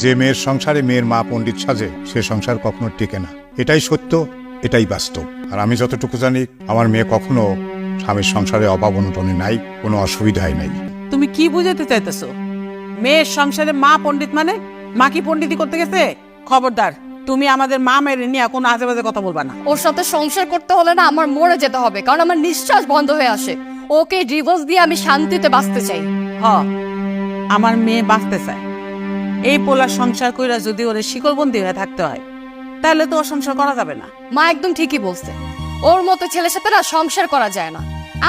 যে মেয়ের সংসারে মেয়ের মা পণ্ডিত সাজে সে সংসার কখনো টিকে না। এটাই সত্য, এটাই বাস্তব। আর আমি যতটুকু জানি আমার মেয়ে কখনো স্বামীর সংসারে অভাব অনটনে নাই, কোনো অসুবিধাই নাই। তুমি কি বুঝাতে চাইতেছো? মেয়ের সংসারে মা পণ্ডিত মানে মা কি পণ্ডিতি করতে গেছে? খবরদার, তুমি আমাদের মা মেরে নিয়ে কোনো আজে বাজে কথা বলবা না। ওর সাথে সংসার করতে হলে না আমার মরে যেতে হবে, কারণ আমার নিঃশ্বাস বন্ধ হয়ে আসে। ওকে ডিভোর্স দিয়ে আমি শান্তিতে বাঁচতে চাই। আমার মেয়ে বাঁচতে চায়। এই পোলার সংসার কইরা যদি ওরে শিকলবন্দি হয়ে থাকতে হয় তাহলে তো ওর সংসার করা যাবে না। মা একদম ঠিকই বলছে, ওর মতো ছেলের সাথে না সংসার করা যায় না।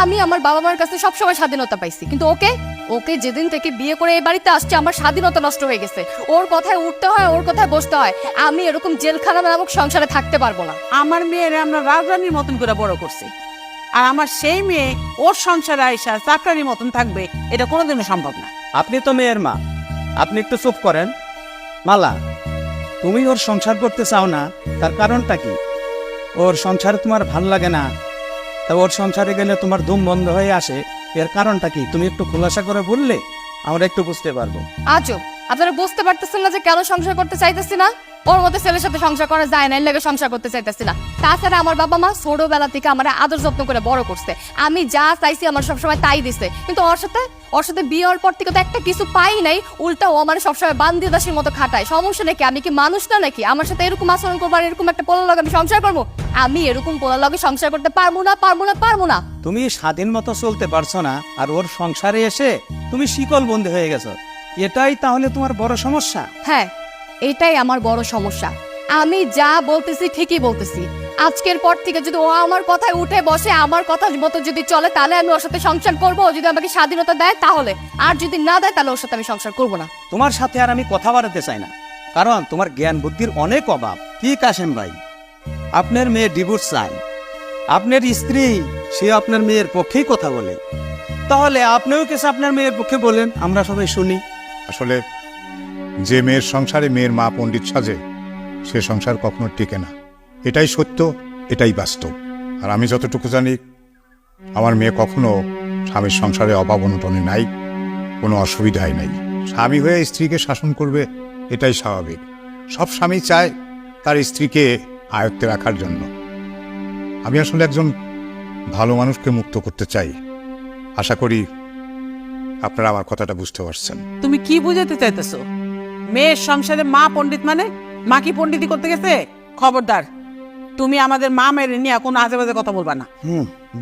আমি আমার বাবা মার কাছে সবসময় স্বাধীনতা পাইছি, কিন্তু ওকে ওকে যেদিন থেকে বিয়ে করে এই বাড়িতে আসছে আমার স্বাধীনতা নষ্ট হয়ে গেছে। ওর কথায় উঠতে হয়, ওর কথায় বসতে হয়। আমি এরকম জেলখানা নামক সংসারে থাকতে পারবো না। আমার মেয়েরে আমরা রাজরানীর মতন করে বড় করছি, আর আমার সেই মেয়ে ওর সংসারে আইসা চাকরানির মতন থাকবে, এটা কোনোদিনও সম্ভব না। আপনি তো মেয়ের মা, আপনি একটু চুপ করেন। মালা, তুমি ওর সংসার করতে চাও না, তার কারণটা কি? ওর সংসারে তোমার ভাল লাগে না, তা ওর সংসারে গেলে তোমার ধুম বন্ধ হয়ে আসে, এর কারণটা কি? তুমি একটু খোলাসা করে বললে আমরা একটু বুঝতে পারবো। আজব, আপনারা বুঝতে পারতেছেন না যে কেন সংসার করতে চাইতেছি না? ওর মতো ছেলের সাথে সংসার করা যায় না, এর লেগে সংসার করতে চাইতেছি না। তাছাড়া আমার বাবা মা ছোটবেলা থেকে আমার আদর যত্ন করে বড় করছে। আমি যা চাইছি আমার সবসময় তাই দিছে, কিন্তু ওর সাথে বিয়ে হওয়ার পর থেকে তো একটা কিছু পাই নাই, উল্টা ও আমার সবসময় বান্দি দাসীর মতো খাটায়। সমস্যা নাকি? আমি কি মানুষ না নাকি? আমার সাথে এরকম আচরণ করবো আর এরকম একটা পোলার লগে আমি সংসার করবো? আমি এরকম পোলার লগে সংসার করতে পারবো না, পারবো না, পারবো না। তুমি স্বাধীন মতো চলতে পারছো না, আর ওর সংসারে এসে তুমি শিকল বন্দী হয়ে গেছো। এটাই তাহলে তোমার বড় সমস্যা? হ্যাঁ, এটাই আমার বড় সমস্যা। আমি যা বলতেছি ঠিকই বলতেছি। আজকের পর থেকে যদি ও আমার কথায় উঠে বসে, আমার কথা মতো যদি চলে, তাহলে আমি ওর সাথে সংসার করবো। ও যদি আমাকে স্বাধীনতা দেয় তাহলে, আর যদি না দেয় তাহলে ওর সাথে আমি সংসার করবো না। তোমার সাথে আর আমি কথা বাড়াতে চাই না, কারণ তোমার জ্ঞান বুদ্ধির অনেক অভাব। কি কাশেম ভাই, আপনার মেয়ে ডিভোর্স চায়, আপনার স্ত্রী সে আপনার মেয়ের পক্ষেই কথা বলে, তাহলে আপনিও কিছু আপনার মেয়ের পক্ষে বলেন, আমরা সবাই শুনি। আসলে যে মেয়ের সংসারে মেয়ের মা পণ্ডিত সাজে সে সংসার কখনো টিকে না। এটাই সত্য, এটাই বাস্তব। আর আমি যতটুকু জানি আমার মেয়ে কখনো স্বামীর সংসারে অভাব অনটনে নাই, কোনো অসুবিধাই নাই। স্বামী হয়ে স্ত্রীকে শাসন করবে, এটাই স্বাভাবিক। সব স্বামী চায় তার স্ত্রীকে আয়ত্তে রাখার জন্য। আমি আসলে একজন ভালো মানুষকে মুক্ত করতে চাই। আশা করি আপনারা আমার কথাটা বুঝতে পারছেন। তুমি কি বুঝাতে চাইতেছো? মেয়ের সংসারে মা পণ্ডিত মানে মা কি পণ্ডিতি করতে গেছে? খবরদার, তুমি আমাদের মা মেরে নিয়ে কোনো আজে বাজে কথা বলবা না।